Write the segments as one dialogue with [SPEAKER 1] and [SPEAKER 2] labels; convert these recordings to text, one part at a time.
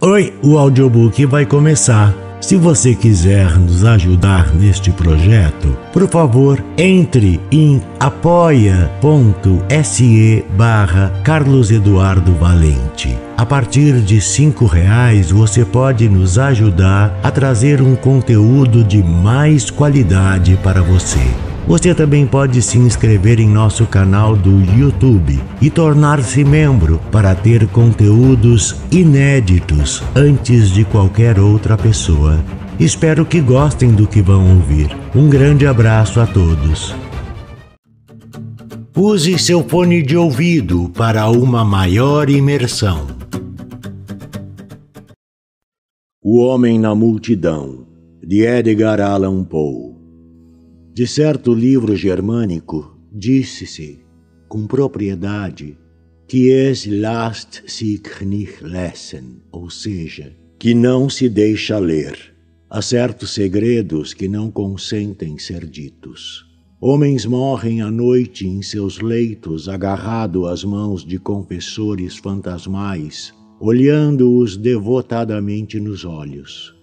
[SPEAKER 1] Oi, o audiobook vai começar. Se você quiser nos ajudar neste projeto, por favor, entre em apoia.se/Carlos Eduardo Valente. A partir de R$5 você pode nos ajudar a trazer um conteúdo de mais qualidade para você. Você também pode se inscrever em nosso canal do YouTube e tornar-se membro para ter conteúdos inéditos antes de qualquer outra pessoa. Espero que gostem do que vão ouvir. Um grande abraço a todos. Use seu fone de ouvido para uma maior imersão. O Homem na Multidão, de Edgar Allan Poe. De certo livro germânico, disse-se, com propriedade, que es lasst sich nicht lesen, ou seja, que não se deixa ler. Há certos segredos que não consentem ser ditos. Homens morrem à noite em seus leitos, agarrado às mãos de confessores fantasmais, olhando-os devotadamente nos olhos.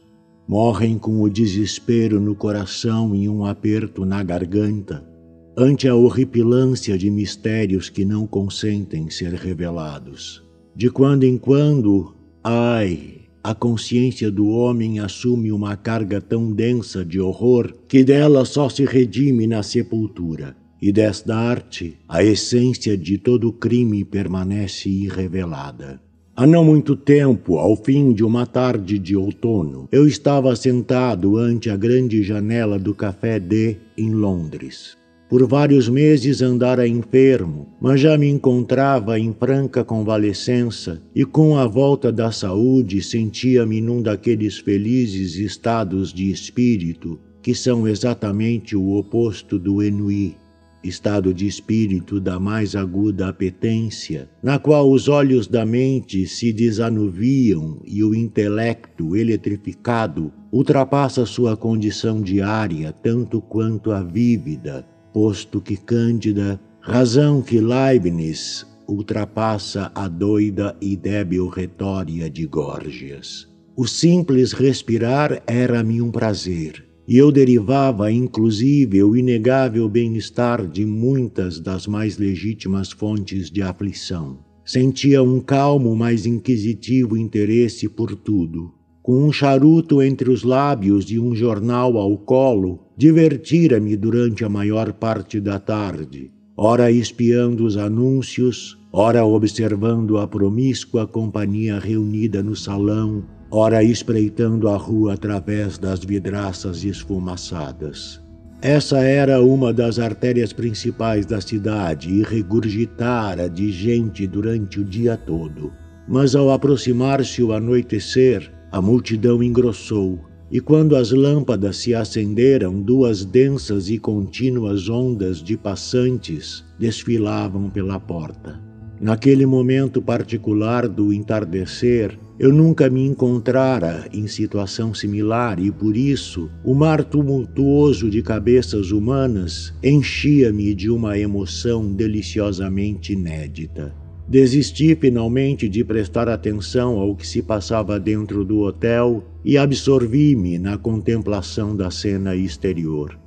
[SPEAKER 1] Morrem com o desespero no coração e um aperto na garganta, ante a horripilância de mistérios que não consentem ser revelados. De quando em quando, a consciência do homem assume uma carga tão densa de horror que dela só se redime na sepultura, e desta arte a essência de todo crime permanece irrevelada. Há não muito tempo, ao fim de uma tarde de outono, eu estava sentado ante a grande janela do Café D em Londres. Por vários meses andara enfermo, mas já me encontrava em franca convalescença e com a volta da saúde sentia-me num daqueles felizes estados de espírito que são exatamente o oposto do ennui. Estado de espírito da mais aguda apetência, na qual os olhos da mente se desanuviam e o intelecto, eletrificado, ultrapassa sua condição diária tanto quanto a vívida, posto que Cândida, razão que Leibniz, ultrapassa a doida e débil retória de Górgias. O simples respirar era-me um prazer, e eu derivava, inclusive, o inegável bem-estar de muitas das mais legítimas fontes de aflição. Sentia um calmo, mas inquisitivo interesse por tudo. Com um charuto entre os lábios e um jornal ao colo, divertira-me durante a maior parte da tarde, ora espiando os anúncios, ora observando a promíscua companhia reunida no salão, ora espreitando a rua através das vidraças esfumaçadas. Essa era uma das artérias principais da cidade e regurgitara de gente durante o dia todo. Mas ao aproximar-se o anoitecer, a multidão engrossou, e quando as lâmpadas se acenderam, duas densas e contínuas ondas de passantes desfilavam pela porta. Naquele momento particular do entardecer, eu nunca me encontrara em situação similar e, por isso, o mar tumultuoso de cabeças humanas enchia-me de uma emoção deliciosamente inédita. Desisti finalmente de prestar atenção ao que se passava dentro do hotel e absorvi-me na contemplação da cena exterior.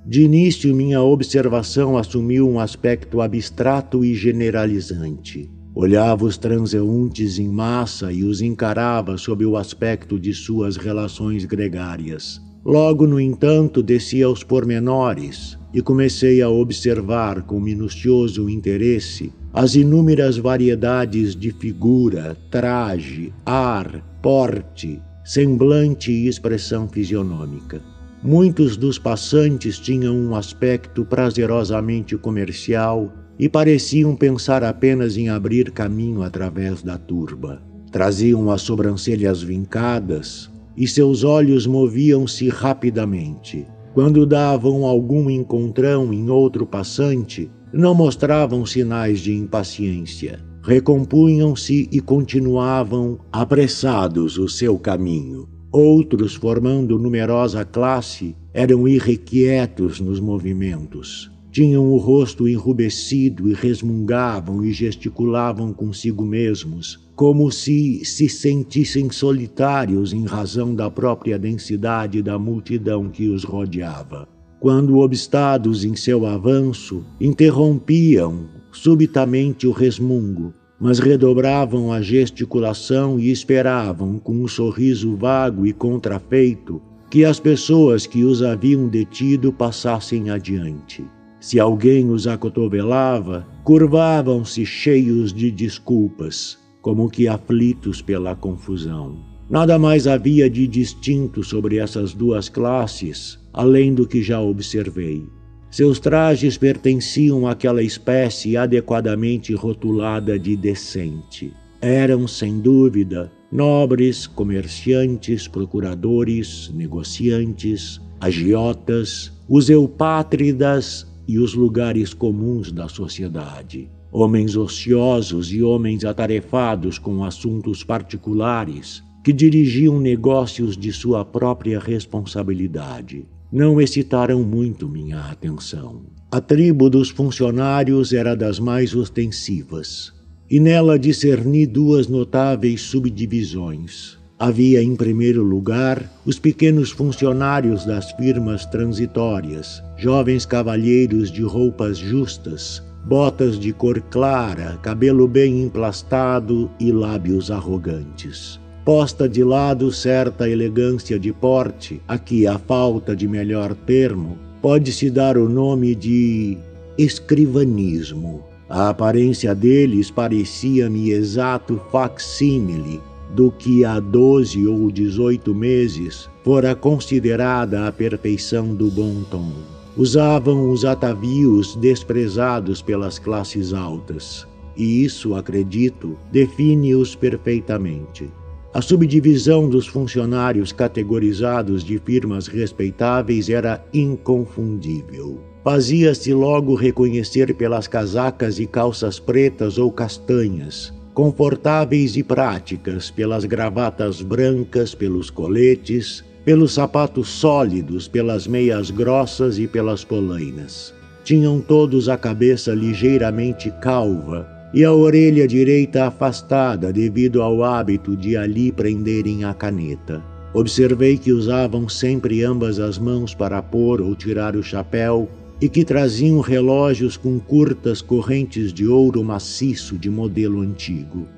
[SPEAKER 1] De início, minha observação assumiu um aspecto abstrato e generalizante. Olhava os transeuntes em massa e os encarava sob o aspecto de suas relações gregárias. Logo, no entanto, desci aos pormenores e comecei a observar com minucioso interesse as inúmeras variedades de figura, traje, ar, porte, semblante e expressão fisionômica. Muitos dos passantes tinham um aspecto prazerosamente comercial e pareciam pensar apenas em abrir caminho através da turba. Traziam as sobrancelhas vincadas e seus olhos moviam-se rapidamente. Quando davam algum encontrão em outro passante, não mostravam sinais de impaciência. Recompunham-se e continuavam apressados o seu caminho. Outros, formando numerosa classe, eram irrequietos nos movimentos. Tinham o rosto enrubescido e resmungavam e gesticulavam consigo mesmos, como se sentissem solitários em razão da própria densidade da multidão que os rodeava. Quando obstados em seu avanço, interrompiam subitamente o resmungo, mas redobravam a gesticulação e esperavam, com um sorriso vago e contrafeito, que as pessoas que os haviam detido passassem adiante. Se alguém os acotovelava, curvavam-se cheios de desculpas, como que aflitos pela confusão. Nada mais havia de distinto sobre essas duas classes, além do que já observei. Seus trajes pertenciam àquela espécie adequadamente rotulada de decente. Eram, sem dúvida, nobres, comerciantes, procuradores, negociantes, agiotas, os eupátridas e os lugares comuns da sociedade. Homens ociosos e homens atarefados com assuntos particulares que dirigiam negócios de sua própria responsabilidade. Não excitaram muito minha atenção. A tribo dos funcionários era das mais ostensivas, e nela discerni duas notáveis subdivisões. Havia, em primeiro lugar, os pequenos funcionários das firmas transitórias, jovens cavalheiros de roupas justas, botas de cor clara, cabelo bem emplastado e lábios arrogantes. Posta de lado certa elegância de porte, a que, à falta de melhor termo, pode-se dar o nome de escrivanismo. A aparência deles parecia-me exato facsímile do que há 12 ou 18 meses fora considerada a perfeição do bom tom. Usavam os atavios desprezados pelas classes altas, e isso, acredito, define-os perfeitamente. A subdivisão dos funcionários categorizados de firmas respeitáveis era inconfundível. Fazia-se logo reconhecer pelas casacas e calças pretas ou castanhas, confortáveis e práticas, pelas gravatas brancas, pelos coletes, pelos sapatos sólidos, pelas meias grossas e pelas polainas. Tinham todos a cabeça ligeiramente calva e a orelha direita afastada devido ao hábito de ali prenderem a caneta. Observei que usavam sempre ambas as mãos para pôr ou tirar o chapéu e que traziam relógios com curtas correntes de ouro maciço de modelo antigo.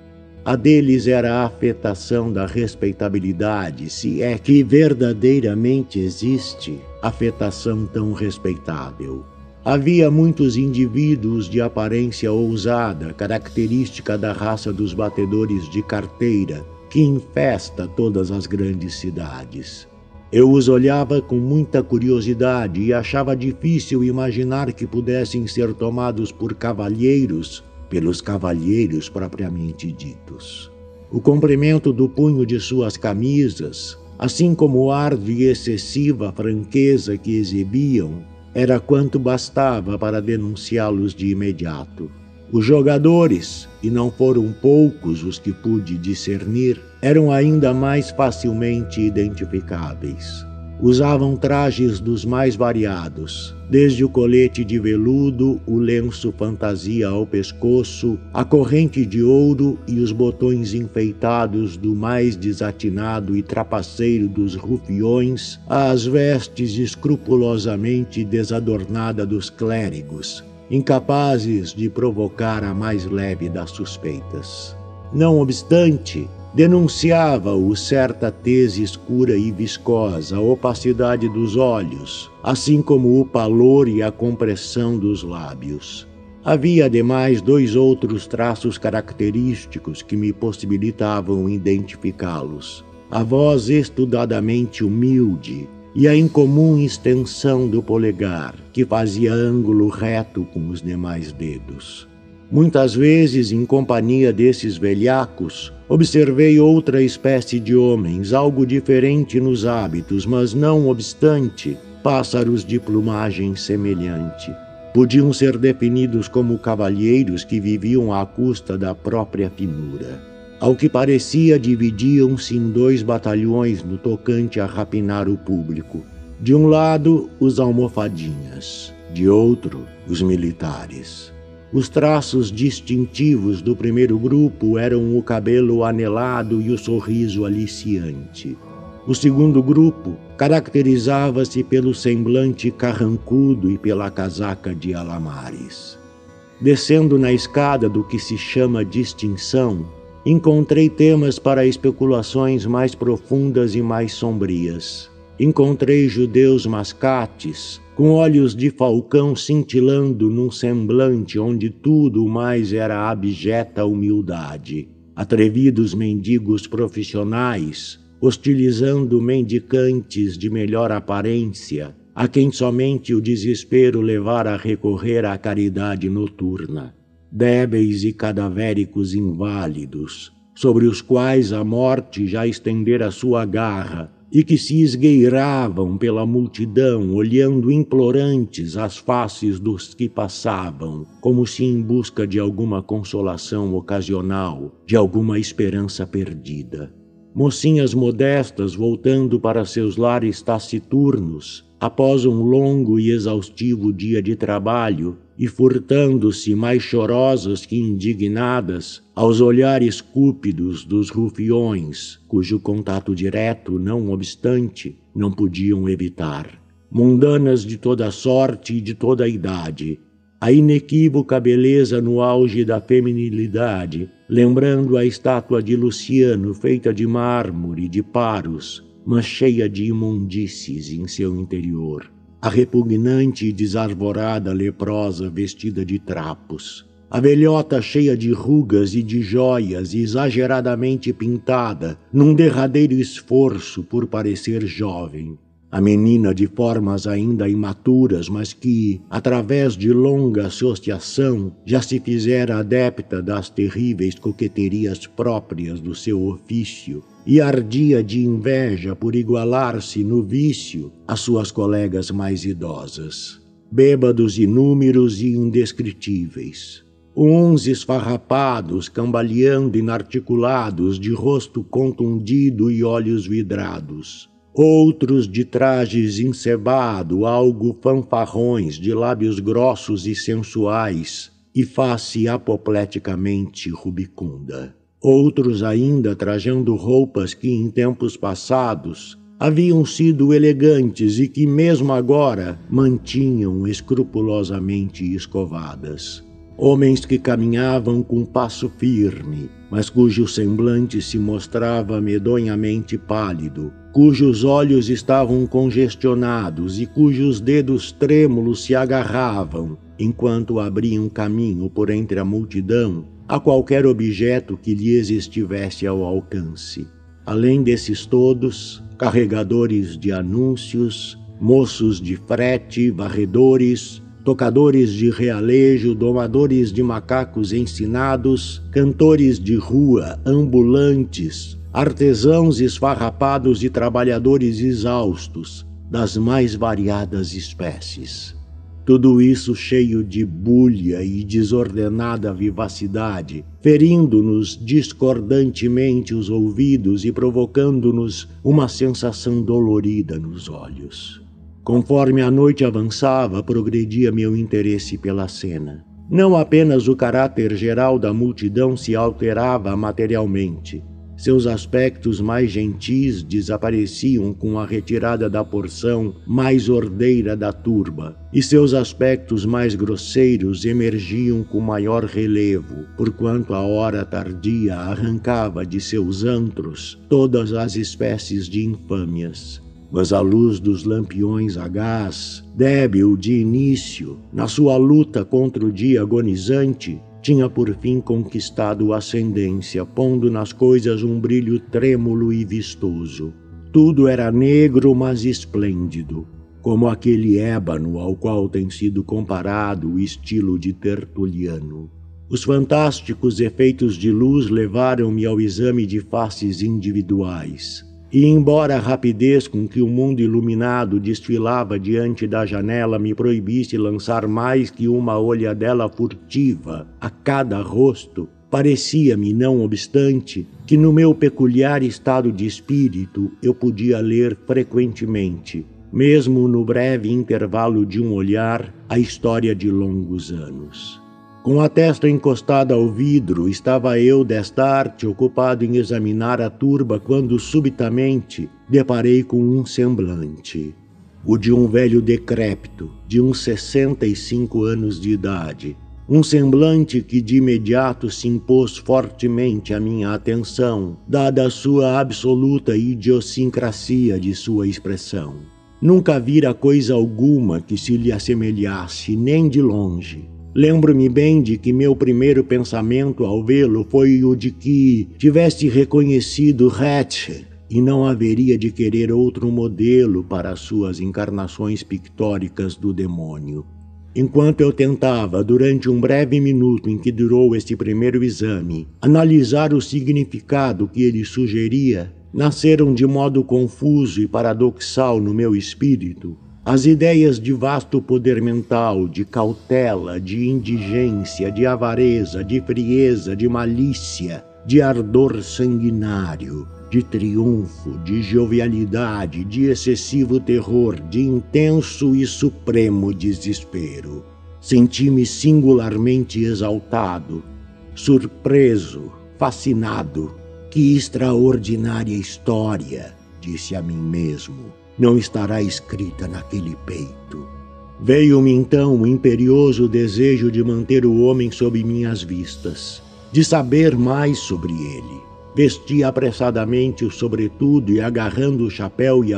[SPEAKER 1] A deles era a afetação da respeitabilidade, se é que verdadeiramente existe afetação tão respeitável. Havia muitos indivíduos de aparência ousada, característica da raça dos batedores de carteira, que infesta todas as grandes cidades. Eu os olhava com muita curiosidade e achava difícil imaginar que pudessem ser tomados por cavalheiros, pelos cavalheiros propriamente ditos. O comprimento do punho de suas camisas, assim como o ar de excessiva franqueza que exibiam, era quanto bastava para denunciá-los de imediato. Os jogadores, e não foram poucos os que pude discernir, eram ainda mais facilmente identificáveis. Usavam trajes dos mais variados, desde o colete de veludo, o lenço fantasia ao pescoço, a corrente de ouro e os botões enfeitados do mais desatinado e trapaceiro dos rufiões, às vestes escrupulosamente desadornadas dos clérigos, incapazes de provocar a mais leve das suspeitas. Não obstante, denunciava-o certa tez escura e viscosa, a opacidade dos olhos, assim como o pálor e a compressão dos lábios. Havia, ademais, 2 outros traços característicos que me possibilitavam identificá-los: a voz estudadamente humilde e a incomum extensão do polegar, que fazia ângulo reto com os demais dedos. Muitas vezes, em companhia desses velhacos, observei outra espécie de homens, algo diferente nos hábitos, mas não obstante, pássaros de plumagem semelhante. Podiam ser definidos como cavalheiros que viviam à custa da própria finura. Ao que parecia, dividiam-se em 2 batalhões no tocante a rapinar o público. De um lado, os almofadinhas, de outro, os militares. Os traços distintivos do primeiro grupo eram o cabelo anelado e o sorriso aliciante. O segundo grupo caracterizava-se pelo semblante carrancudo e pela casaca de alamares. Descendo na escada do que se chama distinção, encontrei temas para especulações mais profundas e mais sombrias. Encontrei judeus mascates, com olhos de falcão cintilando num semblante onde tudo mais era abjeta humildade. Atrevidos mendigos profissionais, hostilizando mendicantes de melhor aparência, a quem somente o desespero levara a recorrer à caridade noturna. Débeis e cadavéricos inválidos, sobre os quais a morte já estendera sua garra, e que se esgueiravam pela multidão, olhando implorantes as faces dos que passavam, como se em busca de alguma consolação ocasional, de alguma esperança perdida. Mocinhas modestas voltando para seus lares taciturnos, após um longo e exaustivo dia de trabalho, e furtando-se mais chorosas que indignadas aos olhares cúpidos dos rufiões, cujo contato direto, não obstante, não podiam evitar. Mundanas de toda sorte e de toda idade, a inequívoca beleza no auge da feminilidade, lembrando a estátua de Luciano feita de mármore e de paros, mas cheia de imundícies em seu interior. A repugnante e desarvorada leprosa vestida de trapos, a velhota cheia de rugas e de joias e exageradamente pintada num derradeiro esforço por parecer jovem, a menina de formas ainda imaturas, mas que, através de longa associação, já se fizera adepta das terríveis coqueterias próprias do seu ofício, e ardia de inveja por igualar-se no vício às suas colegas mais idosas. Bêbados inúmeros e indescritíveis. Uns esfarrapados, cambaleando inarticulados, de rosto contundido e olhos vidrados. Outros de trajes encebado, algo fanfarrões, de lábios grossos e sensuais, e face apopleticamente rubicunda. Outros ainda trajando roupas que em tempos passados haviam sido elegantes e que mesmo agora mantinham escrupulosamente escovadas. Homens que caminhavam com passo firme, mas cujo semblante se mostrava medonhamente pálido, cujos olhos estavam congestionados e cujos dedos trêmulos se agarravam, enquanto abriam caminho por entre a multidão, a qualquer objeto que lhes estivesse ao alcance. Além desses todos, carregadores de anúncios, moços de frete, varredores, tocadores de realejo, domadores de macacos ensinados, cantores de rua, ambulantes, artesãos esfarrapados e trabalhadores exaustos, das mais variadas espécies. Tudo isso cheio de bulha e desordenada vivacidade, ferindo-nos discordantemente os ouvidos e provocando-nos uma sensação dolorida nos olhos. Conforme a noite avançava, progredia meu interesse pela cena. Não apenas o caráter geral da multidão se alterava materialmente. Seus aspectos mais gentis desapareciam com a retirada da porção mais ordeira da turba, e seus aspectos mais grosseiros emergiam com maior relevo, porquanto a hora tardia arrancava de seus antros todas as espécies de infâmias. Mas a luz dos lampiões a gás, débil de início, na sua luta contra o dia agonizante, tinha por fim conquistado ascendência, pondo nas coisas um brilho trêmulo e vistoso. Tudo era negro, mas esplêndido, como aquele ébano ao qual tem sido comparado o estilo de Tertuliano. Os fantásticos efeitos de luz levaram-me ao exame de faces individuais. E embora a rapidez com que o mundo iluminado desfilava diante da janela me proibisse lançar mais que uma olhadela furtiva a cada rosto, parecia-me, não obstante, que no meu peculiar estado de espírito eu podia ler frequentemente, mesmo no breve intervalo de um olhar, a história de longos anos. Com a testa encostada ao vidro, estava eu, desta arte, ocupado em examinar a turba, quando subitamente deparei com um semblante. O de um velho decrépito, de uns 65 anos de idade. Um semblante que de imediato se impôs fortemente à minha atenção, dada a sua absoluta idiosincrasia de sua expressão. Nunca vira coisa alguma que se lhe assemelhasse, nem de longe. Lembro-me bem de que meu primeiro pensamento ao vê-lo foi o de que tivesse reconhecido Hatch e não haveria de querer outro modelo para as suas encarnações pictóricas do demônio. Enquanto eu tentava, durante um breve minuto em que durou este primeiro exame, analisar o significado que ele sugeria, nasceram de modo confuso e paradoxal no meu espírito as ideias de vasto poder mental, de cautela, de indigência, de avareza, de frieza, de malícia, de ardor sanguinário, de triunfo, de jovialidade, de excessivo terror, de intenso e supremo desespero. Senti-me singularmente exaltado, surpreso, fascinado. Que extraordinária história, disse a mim mesmo, não estará escrita naquele peito. Veio-me então o imperioso desejo de manter o homem sob minhas vistas, de saber mais sobre ele. Vesti apressadamente o sobretudo e agarrando o chapéu e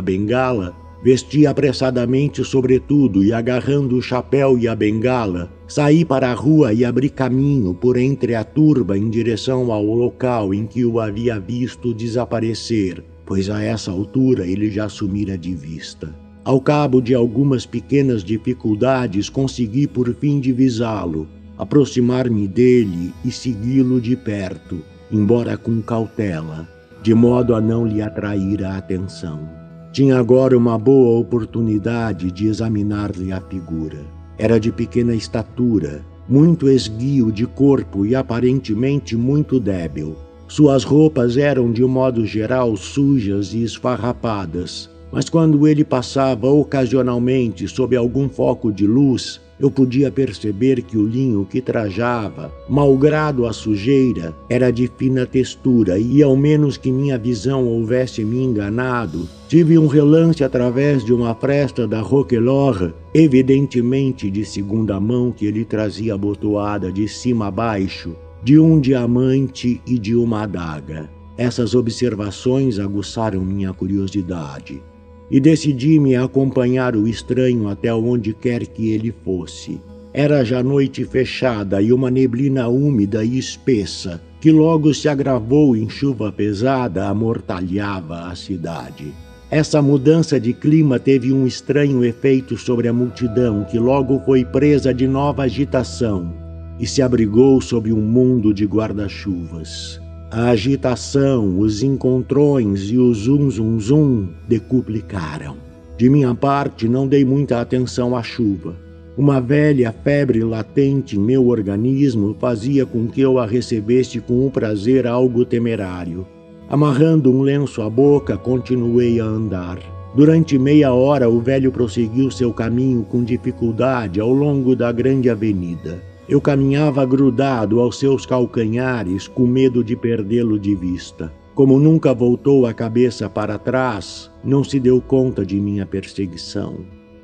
[SPEAKER 1] a bengala, saí para a rua e abri caminho por entre a turba em direção ao local em que o havia visto desaparecer, pois a essa altura ele já sumira de vista. Ao cabo de algumas pequenas dificuldades, consegui por fim divisá-lo, aproximar-me dele e segui-lo de perto, embora com cautela, de modo a não lhe atrair a atenção. Tinha agora uma boa oportunidade de examinar-lhe a figura. Era de pequena estatura, muito esguio de corpo e aparentemente muito débil. Suas roupas eram, de um modo geral, sujas e esfarrapadas, mas quando ele passava ocasionalmente sob algum foco de luz, eu podia perceber que o linho que trajava, malgrado a sujeira, era de fina textura e, ao menos que minha visão houvesse me enganado, tive um relance através de uma fresta da Roquelaure, evidentemente de segunda mão, que ele trazia abotoada de cima a baixo, de um diamante e de uma adaga. Essas observações aguçaram minha curiosidade e decidi-me a acompanhar o estranho até onde quer que ele fosse. Era já noite fechada e uma neblina úmida e espessa, que logo se agravou em chuva pesada, amortalhava a cidade. Essa mudança de clima teve um estranho efeito sobre a multidão, que logo foi presa de nova agitação e se abrigou sob um mundo de guarda-chuvas. A agitação, os encontrões e o zum-zum-zum decuplicaram. De minha parte, não dei muita atenção à chuva. Uma velha febre latente em meu organismo fazia com que eu a recebesse com um prazer algo temerário. Amarrando um lenço à boca, continuei a andar. Durante meia hora, o velho prosseguiu seu caminho com dificuldade ao longo da grande avenida. Eu caminhava grudado aos seus calcanhares, com medo de perdê-lo de vista. Como nunca voltou a cabeça para trás, não se deu conta de minha perseguição.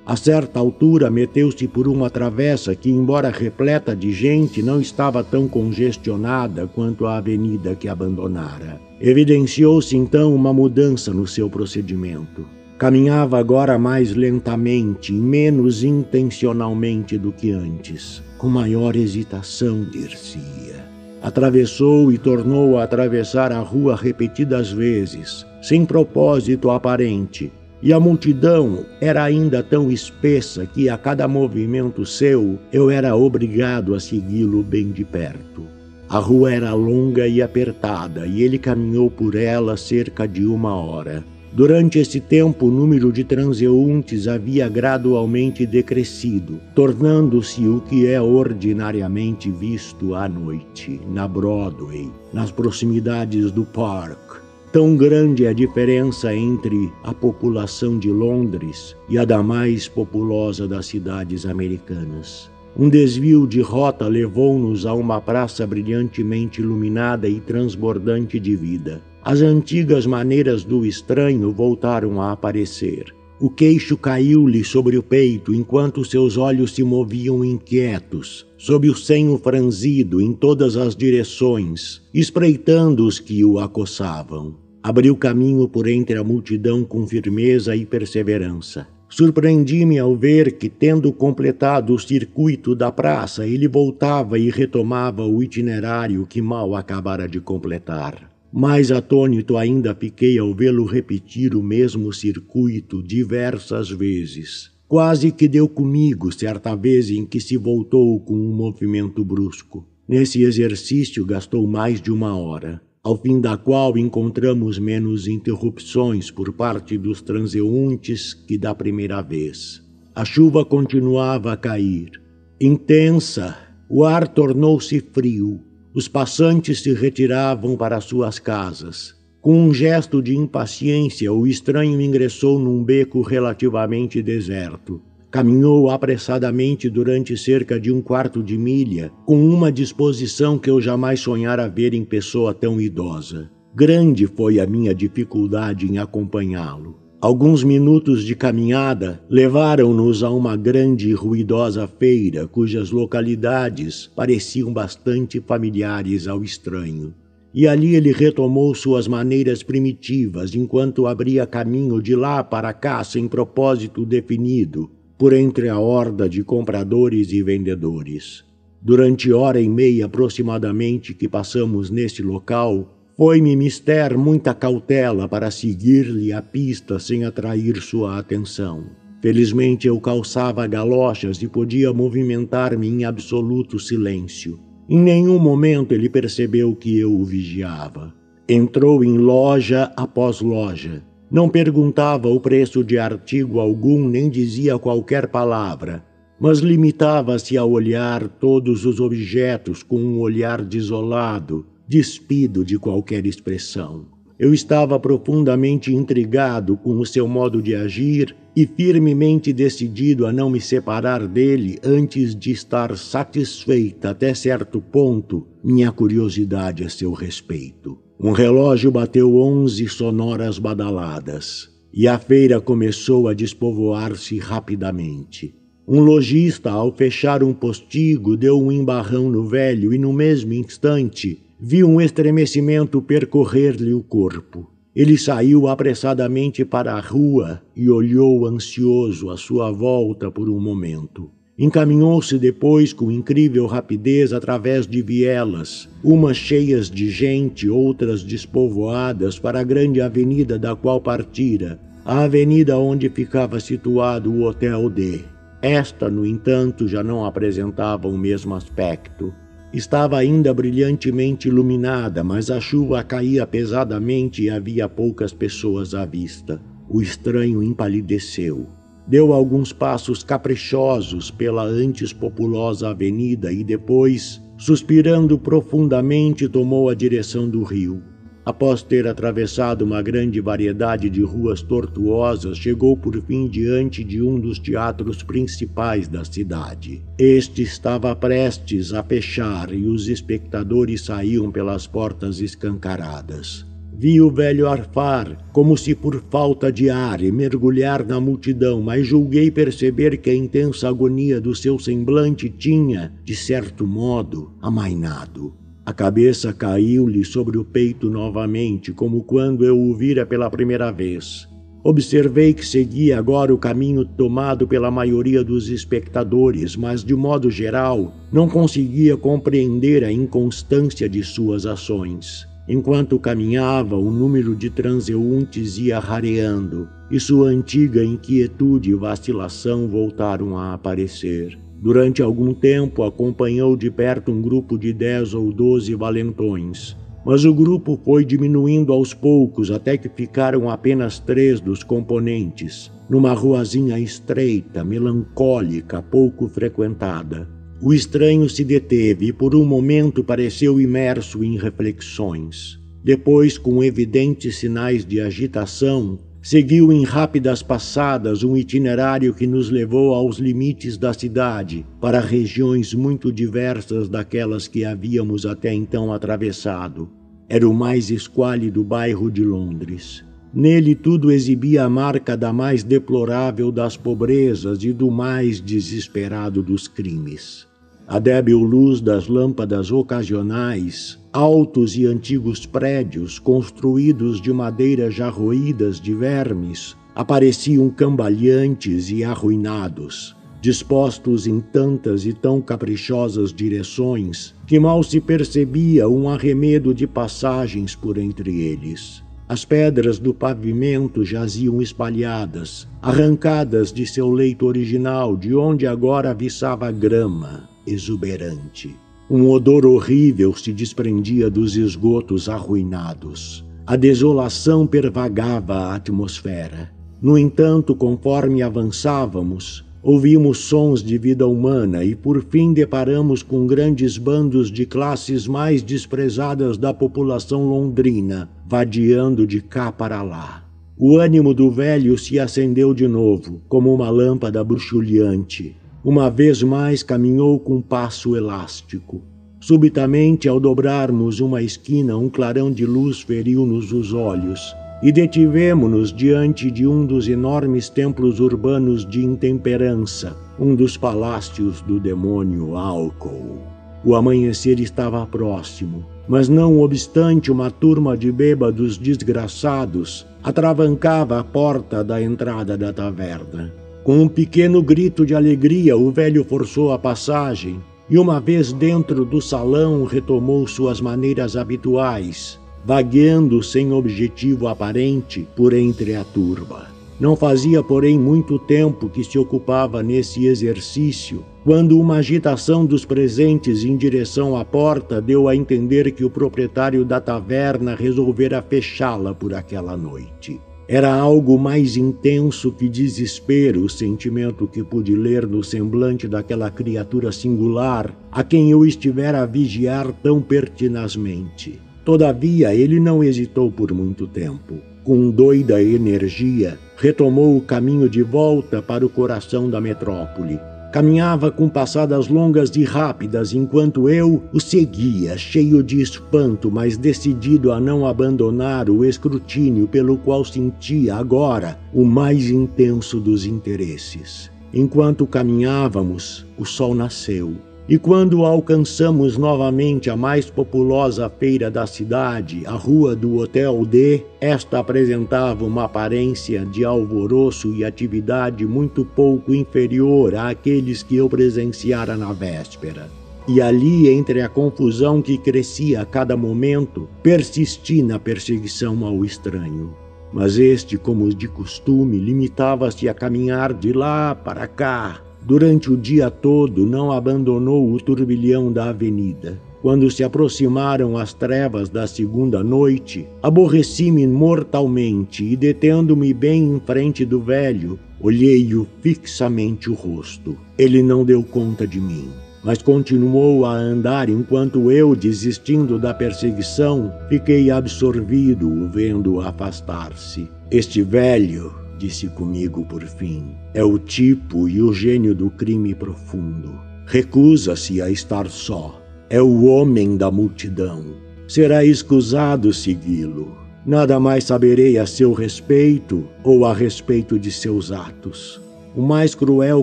[SPEAKER 1] A certa altura, meteu-se por uma travessa que, embora repleta de gente, não estava tão congestionada quanto a avenida que abandonara. Evidenciou-se então uma mudança no seu procedimento. Caminhava agora mais lentamente e menos intencionalmente do que antes. Com maior hesitação, dir-se-ia. Atravessou e tornou a atravessar a rua repetidas vezes, sem propósito aparente, e a multidão era ainda tão espessa que a cada movimento seu eu era obrigado a segui-lo bem de perto. A rua era longa e apertada e ele caminhou por ela cerca de 1 hora. Durante esse tempo, o número de transeuntes havia gradualmente decrescido, tornando-se o que é ordinariamente visto à noite, na Broadway, nas proximidades do Park, Tão grande é a diferença entre a população de Londres e a da mais populosa das cidades americanas. Um desvio de rota levou-nos a uma praça brilhantemente iluminada e transbordante de vida. As antigas maneiras do estranho voltaram a aparecer. O queixo caiu-lhe sobre o peito enquanto seus olhos se moviam inquietos, sob o senho franzido em todas as direções, espreitando os que o acossavam. Abriu caminho por entre a multidão com firmeza e perseverança. Surpreendi-me ao ver que, tendo completado o circuito da praça, ele voltava e retomava o itinerário que mal acabara de completar. Mais atônito ainda fiquei ao vê-lo repetir o mesmo circuito diversas vezes. Quase que deu comigo certa vez em que se voltou com um movimento brusco. Nesse exercício gastou mais de 1 hora, ao fim da qual encontramos menos interrupções por parte dos transeuntes que da primeira vez. A chuva continuava a cair. Intensa, o ar tornou-se frio. Os passantes se retiravam para suas casas. Com um gesto de impaciência, o estranho ingressou num beco relativamente deserto. Caminhou apressadamente durante cerca de 1/4 de milha, com uma disposição que eu jamais sonhara ver em pessoa tão idosa. Grande foi a minha dificuldade em acompanhá-lo. Alguns minutos de caminhada levaram-nos a uma grande e ruidosa feira, cujas localidades pareciam bastante familiares ao estranho. E ali ele retomou suas maneiras primitivas, enquanto abria caminho de lá para cá sem propósito definido, por entre a horda de compradores e vendedores. Durante 1h30 aproximadamente que passamos neste local, foi-me mister muita cautela para seguir-lhe a pista sem atrair sua atenção. Felizmente eu calçava galochas e podia movimentar-me em absoluto silêncio. Em nenhum momento ele percebeu que eu o vigiava. Entrou em loja após loja. Não perguntava o preço de artigo algum nem dizia qualquer palavra, mas limitava-se a olhar todos os objetos com um olhar desolado, despido de qualquer expressão. Eu estava profundamente intrigado com o seu modo de agir e firmemente decidido a não me separar dele antes de estar satisfeita até certo ponto minha curiosidade a seu respeito. Um relógio bateu 11 sonoras badaladas e a feira começou a despovoar-se rapidamente. Um lojista, ao fechar um postigo, deu um embarrão no velho e, no mesmo instante, vi um estremecimento percorrer-lhe o corpo. Ele saiu apressadamente para a rua e olhou ansioso à sua volta por um momento. Encaminhou-se depois com incrível rapidez através de vielas, umas cheias de gente, outras despovoadas, para a grande avenida da qual partira, a avenida onde ficava situado o Hotel D. Esta, no entanto, já não apresentava o mesmo aspecto. Estava ainda brilhantemente iluminada, mas a chuva caía pesadamente e havia poucas pessoas à vista. O estranho empalideceu. Deu alguns passos caprichosos pela antes populosa avenida e depois, suspirando profundamente, tomou a direção do rio. Após ter atravessado uma grande variedade de ruas tortuosas, chegou por fim diante de um dos teatros principais da cidade. Este estava prestes a fechar e os espectadores saíam pelas portas escancaradas. Vi o velho arfar, como se por falta de ar, e mergulhar na multidão, mas julguei perceber que a intensa agonia do seu semblante tinha, de certo modo, amainado. A cabeça caiu-lhe sobre o peito novamente, como quando eu o vira pela primeira vez. Observei que seguia agora o caminho tomado pela maioria dos espectadores, mas, de modo geral, não conseguia compreender a inconstância de suas ações. Enquanto caminhava, o número de transeuntes ia rareando, e sua antiga inquietude e vacilação voltaram a aparecer. Durante algum tempo acompanhou de perto um grupo de 10 ou 12 valentões, mas o grupo foi diminuindo aos poucos até que ficaram apenas 3 dos componentes, numa ruazinha estreita, melancólica, pouco frequentada. O estranho se deteve e por um momento pareceu imerso em reflexões. Depois, com evidentes sinais de agitação, seguiu em rápidas passadas um itinerário que nos levou aos limites da cidade, para regiões muito diversas daquelas que havíamos até então atravessado. Era o mais esquálido bairro de Londres. Nele tudo exibia a marca da mais deplorável das pobrezas e do mais desesperado dos crimes. A débil luz das lâmpadas ocasionais, altos e antigos prédios construídos de madeiras já roídas de vermes, apareciam cambaleantes e arruinados, dispostos em tantas e tão caprichosas direções que mal se percebia um arremedo de passagens por entre eles. As pedras do pavimento jaziam espalhadas, arrancadas de seu leito original, de onde agora viçava grama exuberante. Um odor horrível se desprendia dos esgotos arruinados. A desolação pervagava a atmosfera. No entanto, conforme avançávamos, ouvimos sons de vida humana e por fim deparamos com grandes bandos de classes mais desprezadas da população londrina, vadiando de cá para lá. O ânimo do velho se acendeu de novo, como uma lâmpada bruxuleante. Uma vez mais caminhou com passo elástico. Subitamente, ao dobrarmos uma esquina, um clarão de luz feriu-nos os olhos e detivemo-nos diante de um dos enormes templos urbanos de intemperança, um dos palácios do demônio álcool. O amanhecer estava próximo, mas não obstante uma turma de bêbados desgraçados atravancava a porta da entrada da taverna. Com um pequeno grito de alegria, o velho forçou a passagem e, uma vez dentro do salão, retomou suas maneiras habituais, vagueando sem objetivo aparente por entre a turba. Não fazia, porém, muito tempo que se ocupava nesse exercício, quando uma agitação dos presentes em direção à porta deu a entender que o proprietário da taverna resolvera fechá-la por aquela noite. Era algo mais intenso que desespero, o sentimento que pude ler no semblante daquela criatura singular a quem eu estivera a vigiar tão pertinazmente. Todavia, ele não hesitou por muito tempo. Com doida energia, retomou o caminho de volta para o coração da metrópole. Caminhava com passadas longas e rápidas, enquanto eu o seguia, cheio de espanto, mas decidido a não abandonar o escrutínio pelo qual sentia agora o mais intenso dos interesses. Enquanto caminhávamos, o sol nasceu. E quando alcançamos novamente a mais populosa feira da cidade, a rua do Hotel D, esta apresentava uma aparência de alvoroço e atividade muito pouco inferior àqueles que eu presenciara na véspera. E ali, entre a confusão que crescia a cada momento, persisti na perseguição ao estranho. Mas este, como de costume, limitava-se a caminhar de lá para cá. Durante o dia todo não abandonou o turbilhão da avenida. Quando se aproximaram as trevas da segunda noite, aborreci-me mortalmente e, detendo-me bem em frente do velho, olhei-o fixamente o rosto. Ele não deu conta de mim, mas continuou a andar enquanto eu, desistindo da perseguição, fiquei absorvido o vendo afastar-se. Este velho, disse comigo por fim, é o tipo e o gênio do crime profundo. Recusa-se a estar só. É o homem da multidão. Será escusado segui-lo. Nada mais saberei a seu respeito ou a respeito de seus atos. O mais cruel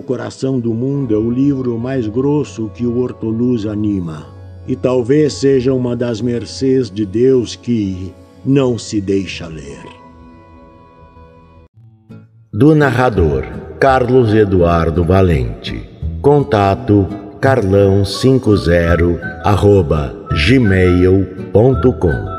[SPEAKER 1] coração do mundo é o livro mais grosso que o hortoluz anima. E talvez seja uma das mercês de Deus que não se deixa ler.
[SPEAKER 2] Do narrador Carlos Eduardo Valente. Contato carlão50@gmail.com